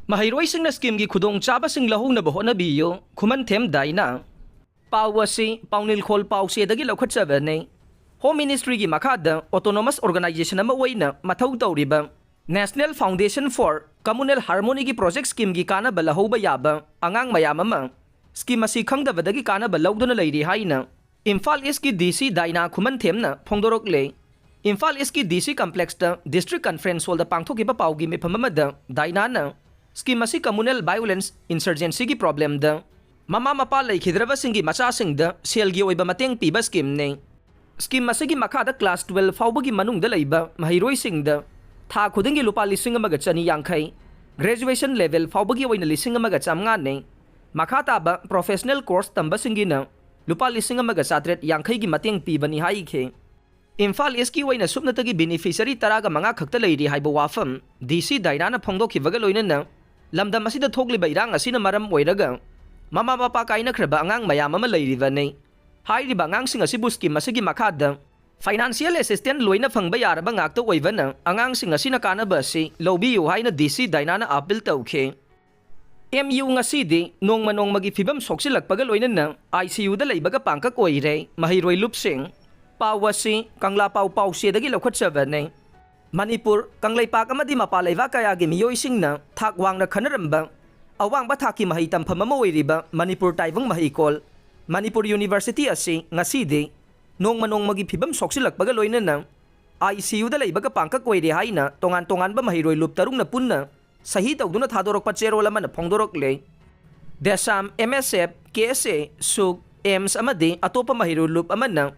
Maheiroisingna Schemegi Khudongchasing Louhounaba Hotnabiyu Khumanthem daina Pawasi Paunil Khol Pawse dagi Lokhachavane Home Ministry gi Makada Autonomous Organization ama oina Mathou Tauriba National Foundation for Communal Harmony gi Project Scheme gi kana balahouba yaba angang mayam ama scheme asi khangdabadagi kana balauduna leiri haina Imphal East ki DC daina Khumanthem na phongdorokle Imphal East ki DC complex da District Conference hall da pangthokiba pawgi miphamamada daina na scheme asi communal violence insurgency gi problem da mama mapa leikhidraba singi macha singda selgi oiba mateng piba scheme ne scheme asi gi makada class 12 fawba gi manung da leiba Maheiroisingna tha khudingi lupa lising amaga chani yangkai graduation level fawba gi oina lising amaga chamnga ne makata ba professional course tamba singina lupa lising amaga satret yangkai gi mateng pibani hai khe Imphal East ki oina supnatagi beneficiary taraga manga khakta leiri haiba wafam DC dainana phongdokhibaga loinana lamdam asida thokliba irang asina maram oiraga mama papa kaina khraba angang mayam ama leiriba nei hairiba angangsing asibu scheme asigi makhada financial assistance loina phangba yaraba ngakta oibana angangsing asina kanaba si lobiyu haina DC dainana appeal tawkhe MU Ngasidi Nongmagi Fibam Sokchillakpaga loinana ICU da leibaga Pangkak Oire Maheiroi Lupsing Pawasi Kangla Pawse dagi Lokhachavane Manipur Kanglaipak amadi mapa leiba kaya gi Maheiroisingna thak wangna khanaramba awangba thaki mahitam phamama oiriba Manipur taibang mahikol Manipur University asi Ngasidi Nongmagi Fibam Sokchillakpaga loinana ICU da leibaga Pangkak Oire haina tongan ba Maheiroi lup tarung na punna sahi tawduna thadorokpa cherol ama na phongdorokle Desam MSF KSA Suk EMS amadi atopa Maheiroi lup amana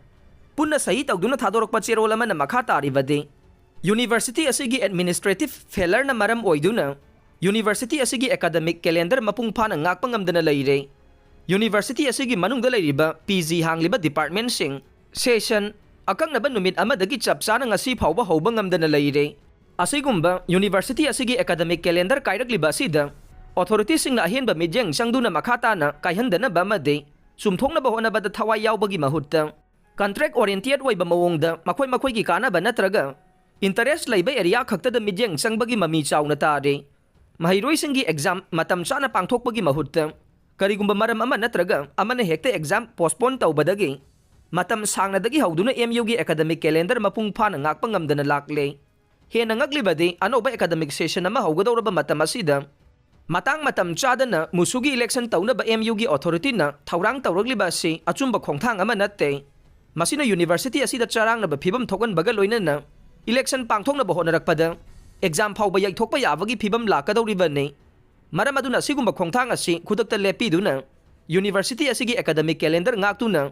punna sahi tawduna thadorokpa cherol ama na makha taribade University asigi administrative failure na maram oiduna University asigi academic calendar mapung phana ngakpa ngamdana leire University asigi manungda leiriba PG hangliba department sing session akang naba numit amadagi chapsana ngasi phawba hawba ngamdana leire asigumba University asigi academic calendar kairakliba sida authorities sing na ahenba mijeng sangduna makhata na kaihandana ba made sumthongna ba hona ba thawai yawbagi mahutta contract oriented oiba mawongda makhoi gi kana ba natraga interest leiba area khakta da mijeng sangbagi mami chawna tare Maheiroisinggi exam matam chana pangthokpagi mahutta karigumba maram ama natraga amana hekta exam postpone tawbadagi matam sangna dagi hawduna MU gi academic calendar mapung phana ngakpa ngamdana lakle hena ngaglibadi anoba academic session ama hawgadawraba matam asida matam chadana musugi election tawna ba MU gi authority na thawrang tawragliba si achumba khongthang ama natte masina university asida charang na ba phibam thokan baga loinana election pangthokna ba honarakpada exam phawba yaithokpa yabagi phibam lakadawriba ne maram aduna sigumba khongthang asi khudakta lepiduna university asigi academic calendar ngaktuna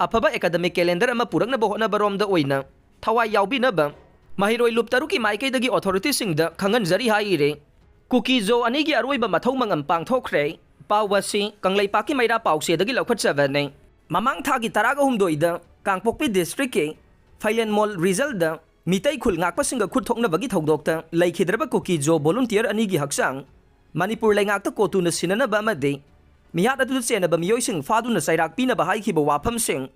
afaba academic calendar ama purakna ba hona baromda oina thawai yawbina ba Maheiroi lup taruki maikaidagi authority singda khangan jari haire Kuki zo Anigi Aroiba Mathou Mangam Pangthokhre Pawasi Kanglaipaki Maira Pawse dagi Lokhachavane mamang thagi taraga humdoida Kangpokpi district ke Phailen Mall result da mitai khul ngakpa singa khut thokna bagi thodokta laikhidraba Kuki jo volunteer anigi haksang Manipur laingakta kotuna sinana ba amade mihat adu chena ba miyoising faduna sairak pina ba haikhiba wafam sing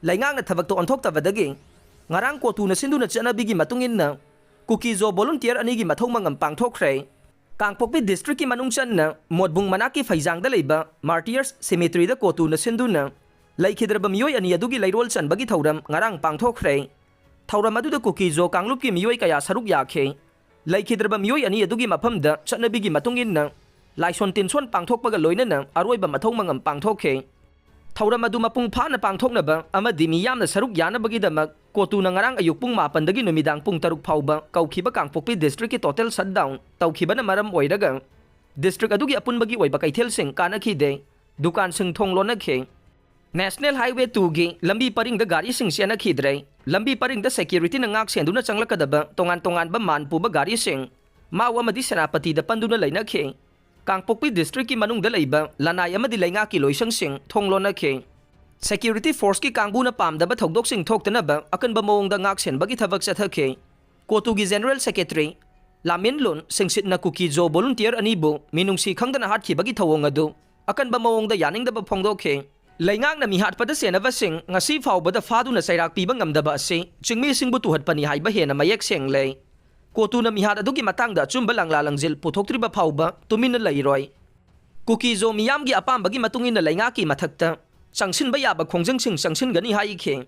laingak na thabak to onthokta badagi ngarang kotuna sinduna chana bigi matungin na Kuki jo volunteer anigi Mathou Mangam Pangthokhre Kangpokpi district ki manung channa modbung manaki faijang da leiba martyrs cemetery da kotuna sinduna laikhidraba miyoi ani adugi lairol chan bagi thauram ngarang pangthokhre thauram adu da Kuki jo kanglup ki miyoi kaya saruk yakhe laikhidraba miyoi ani adugi maphamda chatnabigi matungin na laison tinson pangthokpaga loinana Aroiba Mathou Mangam Pangthokhre thauram adu mapung phana pangthoknaba amadi miyamna saruk yanabagi damak kotuna ngarang ayuk pung 8 dagi numidang pung 3 phawba kaukhiba Kangpokpi district ki total shutdown tawkhibana maram oiraga district adugi apunbagi oiba kaithel sing kanakhide dukan sing thonglona khe National Highway 2 gi lambi paring da gari sing siana khidrai lambi paring da security na ngak senduna changlakadaba tongan ba manpu ba gari sing mawa madi senapati da panduna laina khe Kangpokpi district ki manung da leiba lanai amadi lainga ki loisang sing thonglona khe security force ki kangbuna pamda ba thodok sing thoktana ba akan ba mawong da ngak sen bagi thabak chathakhe kotu gi general secretary lamin lon singsit na Kuki jo volunteer anibo minungsi khangdana hat ki bagi thawong adu akan ba mawong da yaning da ba phongdokhe laingang na mihat pada senaba sing ngasi fawba da faduna sairak piba ngamdaba ase chingmi singbu tuhat pani haiba hena mayek seng lei Kotuna mihad adugi matangda chumba langlalangjil puthoktriba phauba tumina leiroi. Kuki zo miyamgi apambagi matungina leingaki mathakta changsinba yaba khongjangsin changsin gani haikhe.